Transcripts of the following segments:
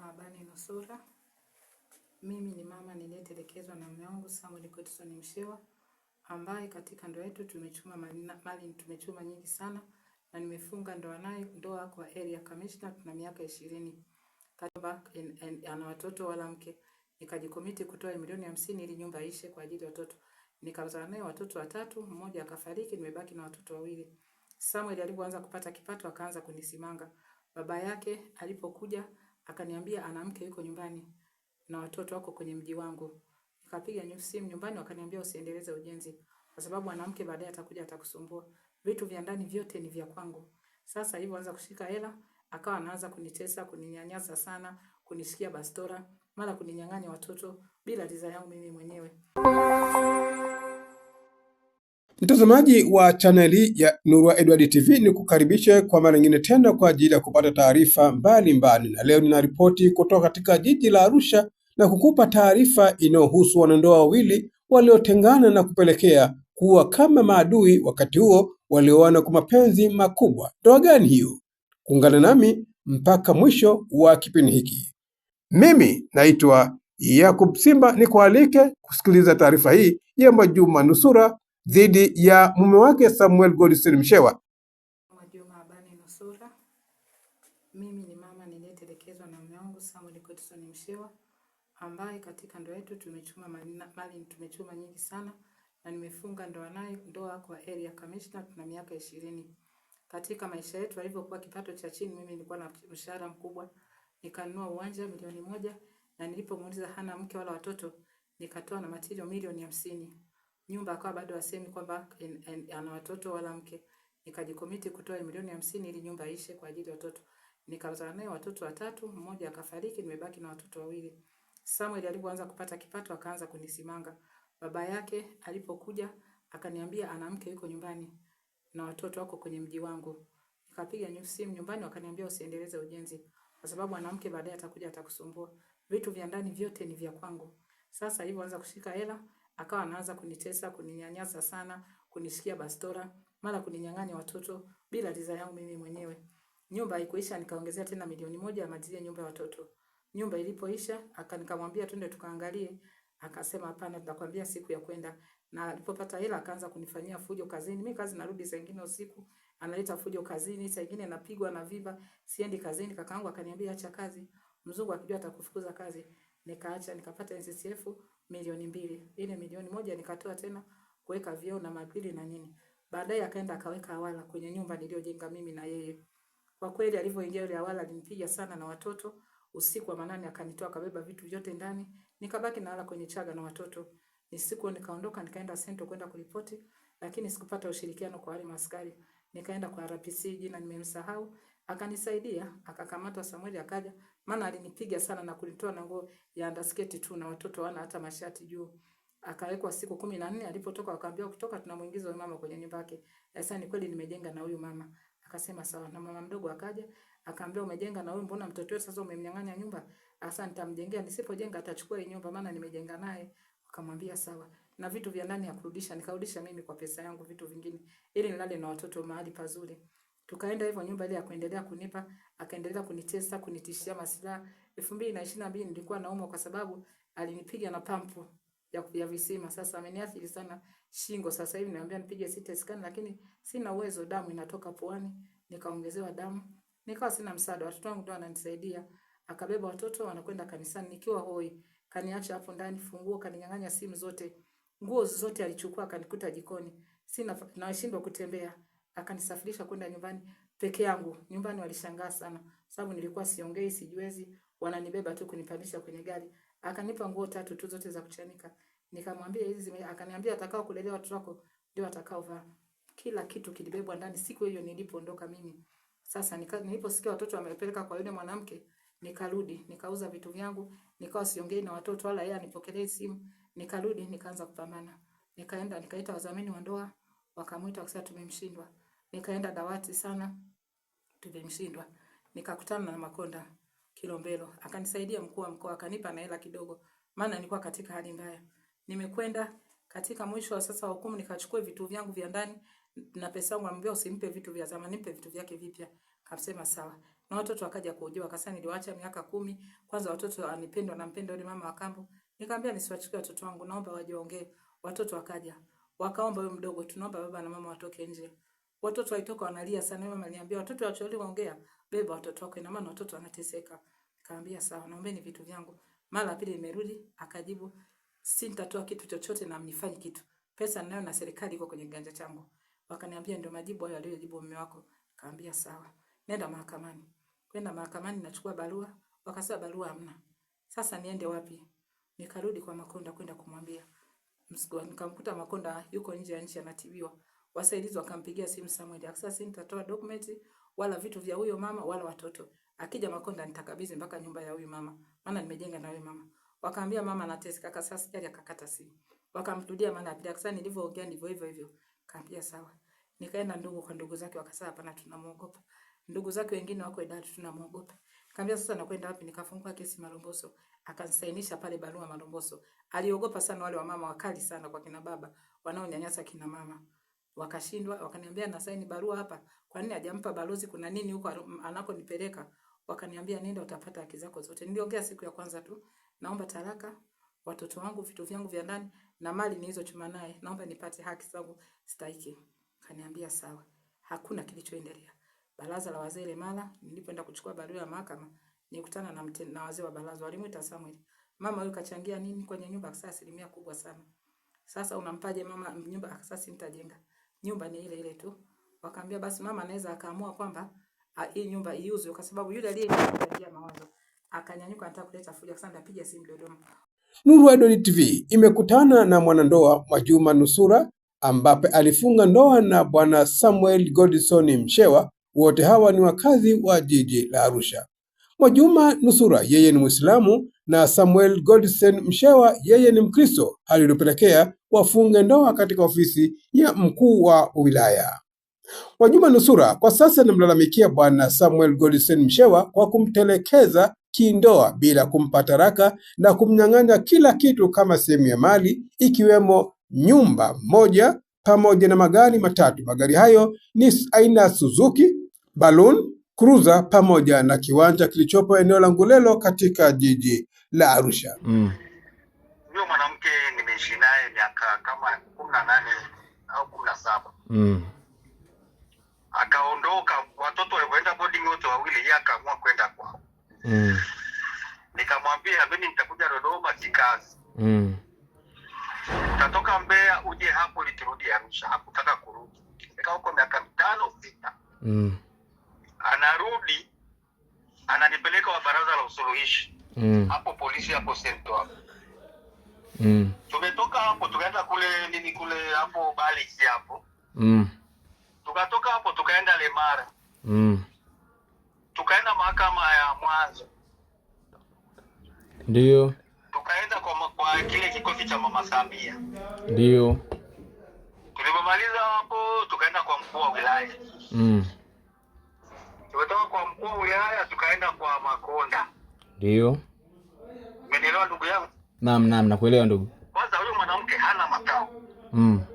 Habari nusura. Mimi ni mama niliyetelekezwa na mume wangu Samuel Godson Mshewa, ambaye katika ndoa yetu tumechuma tumechuma nyingi sana, na nimefunga ndoa kwa area commissioner. Tuna miaka 20. Katiba ana watoto wala mke. Nikajikomiti kutoa milioni 50 ili nyumba ishe kwa ajili ya watoto. Nikazaa naye watoto 3, mmoja akafariki, nimebaki na watoto 2. Samuel alipoanza kupata kipato akaanza kunisimanga. Baba yake alipokuja akaniambia ana mke yuko nyumbani na watoto wako kwenye mji wangu. Nikapiga simu nyumbani, wakaniambia usiendeleze ujenzi kwa sababu mwanamke baadaye atakuja atakusumbua. Vitu vya ndani vyote ni vya kwangu. Sasa hivi anza kushika hela, akawa anaanza kunitesa, kuninyanyasa sana, kunishikia bastora, mara kuninyang'anya watoto bila ridhaa yangu mimi mwenyewe. Mtazamaji wa chaneli ya Nurwa Edward TV, ni kukaribishe kwa mara nyingine tena kwa ajili ya kupata taarifa mbalimbali, na leo ninaripoti kutoka katika jiji la Arusha na kukupa taarifa inayohusu wanandoa wawili waliotengana na kupelekea kuwa kama maadui, wakati huo walioana kwa mapenzi makubwa. Ndoa gani hiyo? Kuungana nami mpaka mwisho wa kipindi hiki. Mimi naitwa Yakub Simba, nikualike kusikiliza taarifa hii ya Mwajuma nusura dhidi ya mume wake Samuel Godson Mshewa. Mwajuma, habari nusura. Mimi ni mama niliyetelekezwa na mume wangu Samuel Godson Mshewa, ambaye katika ndoa yetu tumechuma nyingi sana, na nimefunga ndoa kwa area commissioner. Tuna miaka 20. Katika maisha yetu alivyokuwa kipato cha chini, mimi nilikuwa na mshahara mkubwa. Nikanunua uwanja milioni 1, na nilipomuuliza hana mke wala watoto, nikatoa na material milioni 50. Nyumba akawa bado asemi kwamba ana watoto wala mke. Nikajikomiti kutoa milioni 50 ili nyumba ishe kwa ajili ya watoto. Nikazaa naye watoto 3, mmoja akafariki, nimebaki na watoto 2. Samuel alipoanza kupata kipato akaanza kunisimanga. Baba yake alipokuja akaniambia ana mke yuko nyumbani na watoto wako kwenye mji wangu. Nikapiga simu nyumbani, wakaniambia usiendeleze ujenzi kwa sababu mwanamke baadaye atakuja atakusumbua. Vitu vya ndani vyote ni vya kwangu. Sasa hivi anza kushika hela, akawa anaanza kunitesa, kuninyanyasa sana, kunishikia bastora, mara kuninyang'anya watoto bila ridhaa yangu mimi mwenyewe. Nyumba haikuisha, nikaongezea tena milioni 1 amalizie nyumba ya watoto. Nyumba ilipoisha, nikamwambia twende tukaangalie, akasema hapana, tutakwambia siku ya kwenda. Na alipopata hela akaanza kunifanyia fujo kazini. Mimi kazi narudi saa nyingine usiku, analeta fujo kazini, saa nyingine napigwa na viva, siendi kazini. Kakaangu akaniambia acha kazi, mzungu akijua atakufukuza kazi. Nikaacha, nikapata NSSF milioni 2. Ile milioni 1 nikatoa tena kuweka vyoo na mapili na nini. Baadaye akaenda akaweka awala kwenye nyumba niliyojenga mimi na yeye. Kwa kweli alivyoingia ile awala alinipiga sana na watoto. Usiku wa manane akanitoa akabeba vitu vyote ndani. Nikabaki nalala kwenye chaga na watoto. Siku nikaondoka nikaenda Sento kwenda kuripoti, lakini sikupata ushirikiano kwa wale maskari. Nikaenda kwa RPC, jina nimemsahau, akanisaidia, akakamatwa Samuel akaja, maana alinipiga sana na kunitoa na nguo ya underskirt tu, na watoto wana hata mashati juu. Akawekwa siku 14, alipotoka akaambiwa kutoka tunamuingiza huyu mama kwenye nyumba yake. Sasa ni kweli nimejenga na huyu mama. Akasema sawa, na mama mdogo akaja, akaambia umejenga na huyu, mbona mtoto wewe sasa umemnyang'anya nyumba? Sasa nitamjengea, nisipojenga atachukua hii nyumba maana nimejenga naye. Akamwambia sawa. Na vitu vya ndani ya kurudisha, nikarudisha mimi kwa pesa yangu vitu vingine, ili nilale na watoto mahali pazuri. Tukaenda hivyo, nyumba ile ya kuendelea kunipa, akaendelea kunitesa, kunitishia masilaha. 2022 nilikuwa naumwa kwa sababu alinipiga na pampu ya visima. Sasa ameniathiri sana shingo. Sasa hivi niambia nipige CT scan, lakini sina uwezo, damu inatoka puani, nikaongezewa damu. Nikawa sina msaada, watoto wangu ndio wananisaidia. Akabeba watoto wanakwenda kanisani nikiwa hoi. Kaniacha hapo ndani, funguo kaninyang'anya, simu zote. Nguo zote alichukua akanikuta jikoni. Sina nashindwa kutembea. Akanisafirisha kwenda nyumbani peke yangu. Nyumbani walishangaa sana sababu nilikuwa siongei, sijiwezi, wananibeba tu kunipandisha kwenye gari. Akanipa nguo 3 tu zote za kuchanika. Nikamwambia hizi, akaniambia atakao kulelea watoto wako ndio atakao vaa. Kila kitu kilibebwa ndani siku hiyo nilipoondoka mimi. Sasa niliposikia watoto wamepeleka kwa yule mwanamke, nikarudi, nikauza vitu vyangu, nikawa siongei na watoto wala yeye anipokelee simu. Nikarudi nikaanza kupambana. Nikaenda nikaita wadhamini wa ndoa, wakamuita wakasema tumemshindwa. Nikaenda dawati sana, tumemshindwa. Nikakutana na Makonda Kilombero, akanisaidia mkuu wa mkoa, akanipa na hela kidogo maana nilikuwa katika hali mbaya. Nimekwenda katika mwisho wa sasa wa hukumu, nikachukua vitu vyangu vya ndani na pesa yangu, ambaye usimpe vitu vya zamani, nipe vitu vyake vipya. Akasema sawa. Na watoto wakaja kujua, akasema niliwaacha miaka 10, kwanza watoto wanipendwa na mpendo yule mama wa kambo. Nikamwambia nisiwachukue watoto wangu, naomba waje waongee. Watoto wakaja. Wakaomba yule mdogo, tunaomba baba na mama watoke nje. Watoto walitoka wanalia sana, mama aliniambia watoto wachoeli waongea, beba watoto wako, ina maana watoto wanateseka. Nikamwambia sawa, naombeni vitu vyangu. Mara pili nimerudi, akajibu sitatoa kitu chochote na mnifanye kitu. Pesa ninayo na serikali iko kwenye kiganja changu. Wakaniambia ndio majibu hayo aliyojibu mume wako. Nikamwambia sawa. Nenda mahakamani. Kwenda mahakamani nachukua barua, wakasema barua hamna. Sasa niende wapi? Nikarudi kwa Makonda kwenda kumwambia. Nikamkuta Makonda yuko nje ya nchi anatibiwa. Wasaidizi wakampigia simu Samuel. Akasema sitatoa document wala vitu vya huyo mama wala watoto. Akija Makonda nitakabidhi mpaka nyumba ya huyo mama. Maana nimejenga na huyo mama. Wakaambia mama anateseka, akasema sijali, akakata simu. Wakamrudia maana pia akasema nilivyoongea ndivyo hivyo. Kaambia sawa. Nikaenda kwa ndugu zake, wakasema hapana, tunamuogopa. Ndugu zake wengine wako idadi, tunamuogopa. Kaambia sasa nakwenda wapi? Nikafungua kesi Malomboso. Akanisainisha pale barua Malomboso. Aliogopa sana wale wamama wakali sana kwa kina baba wanaonyanyasa kina mama. Wakashindwa, wakaniambia na saini barua hapa. Kwa nini hajampa balozi, kuna nini huko anakonipeleka? Wakaniambia nenda utapata haki zako zote. Niliongea siku ya kwanza tu, naomba talaka, watoto wangu, vitu vyangu vya ndani na mali nilizochuma naye, naomba nipate haki zangu stahiki. Kaniambia sawa. Hakuna kilichoendelea. Baraza la wazee Lemala, nilipoenda kuchukua barua ya mahakama, nilikutana na wazee wa baraza, walimuita Samuel. Mama huyu kachangia nini kwenye nyumba? Akasema asilimia kubwa sana. Sasa unampaje mama nyumba? Akasema nitajenga. Nyumba ni ile ile tu. Wakaambia basi mama anaweza akaamua kwamba hii nyumba iuzwe kwa sababu yule aliyeniambia mawazo akanyanyuka anataka kuleta fujo, akasema napiga simu Dodoma. Nuru Edward TV imekutana na mwanandoa Mwajuma Nusura ambaye alifunga ndoa na bwana Samuel Godson Mshewa. Wote hawa ni wakazi wa jiji la Arusha. Mwajuma Nusura yeye ni Muislamu na Samuel Godson Mshewa yeye ni Mkristo, hali iliyopelekea wafunge ndoa katika ofisi ya mkuu wa wilaya. Mwajuma Nusura kwa sasa anamlalamikia bwana Samuel Godson Mshewa kwa kumtelekeza kindoa bila kumpa talaka na kumnyang'anya kila kitu kama sehemu ya mali, ikiwemo nyumba moja pamoja na magari matatu. Magari hayo ni aina Suzuki, Balloon, Cruiser pamoja na kiwanja kilichopo eneo la Ngulelo katika jiji la Arusha. Huyo mwanamke nimeishi naye miaka kama 18 au 17. Akaondoka, watoto walipoenda boarding wote wawili, yeye akaamua kwenda kwao. Nikamwambia mimi nitakuja Dodoma kikazi. Utatoka Mbeya uje hapo liturudi Arusha. Hakutaka kurudi. Nikaa huko miaka 5-6. Anarudi ananipeleka wa baraza la usuluhishi. Hapo polisi hapo Sento hapo. Tumetoka hapo tukaenda kule hapo Baliki hapo. Tukatoka hapo tukaenda Lemara. Tukaenda mahakama ya Mwanza. Ndio. Tukaenda kwa kile kikosi cha Mama Samia. Ndio. Tulipomaliza hapo tukaenda kwa mkuu wa wilaya. Tumetoka kwa mkuu wa wilaya tukaenda kwa Makonda. Ndio. Umeelewa ndugu yangu? Naam, nakuelewa ndugu. Kwanza huyo mwanamke hana makao.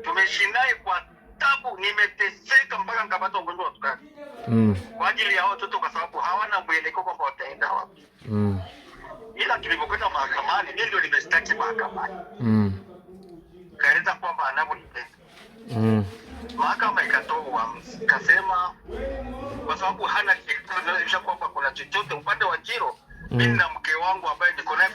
Tumeishi naye kwa tabu, nimeteseka mpaka nikapata ugonjwa wa sukari. Kwa ajili ya watoto kwa sababu hawana mwelekeo kwamba wataenda wapi. Ila tulipokwenda mahakamani, mimi ndio nimestaki mahakamani. Kaeleza kwamba anavyonipenda. Mahakama ikatoa uamuzi. Kasema kwa sababu hana kitu kwamba kuna chochote upande wa Jiro, mimi na mke wangu ambaye niko naye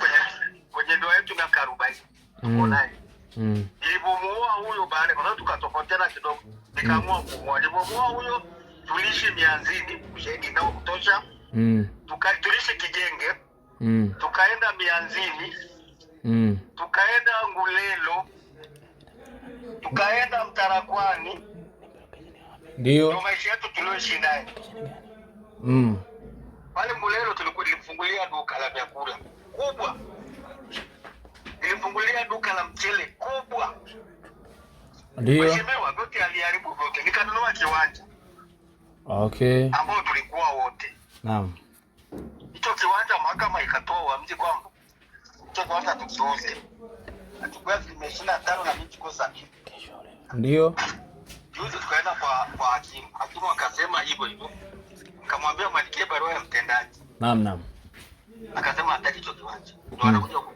kwenye ndoa yetu miaka 40. Tuko naye. Nilipomuoa huyo baada kwa sababu tukatofautiana kidogo, nikaamua kumuoa. Nilipomuoa huyo tuliishi Mianzini, ushahidi nao kutosha. Tuliishi Kijenge. Tukaenda Mianzini. Tukaenda Ngulelo. Tukaenda Mtarakwani. Ndio maisha yetu tulioishi naye. Pale Ngulelo tulifungulia duka la vyakula kubwa. Nilifungulia duka la mchele kubwa. Ndio. Mheshimiwa vyote aliharibu vyote. Nikanunua kiwanja. Okay. Ambao tulikuwa wote. Naam. Hicho kiwanja mahakama ikatoa uamuzi kwamba hicho kiwanja tukiuze. Atakuwa 25 na mimi tuko 70. Ndio. Juzi tukaenda kwa hakimu. Hakimu akasema hivyo. nikamwambia mwandikie barua ya mtendaji. Naam. Akasema hataki hicho kiwanja. Ndio anakuja huko.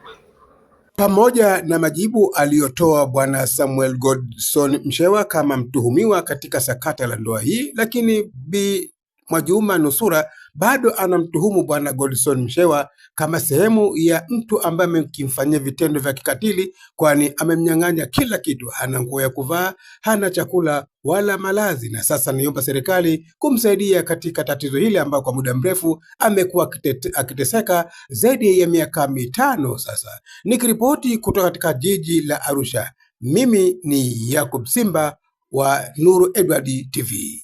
Pamoja na majibu aliyotoa Bwana Samuel Godson Mshewa kama mtuhumiwa katika sakata la ndoa hii, lakini Bi Mwajuma Nusura bado anamtuhumu Bwana Godson Mshewa kama sehemu ya mtu ambaye amemfanyia vitendo vya kikatili, kwani amemnyang'anya kila kitu. Hana nguo ya kuvaa, hana chakula wala malazi, na sasa niomba serikali kumsaidia katika tatizo hili ambao kwa muda mrefu amekuwa akiteseka zaidi ya miaka 5 sasa. Nikiripoti kutoka katika jiji la Arusha, mimi ni Yakub Simba wa Nuru Edward TV.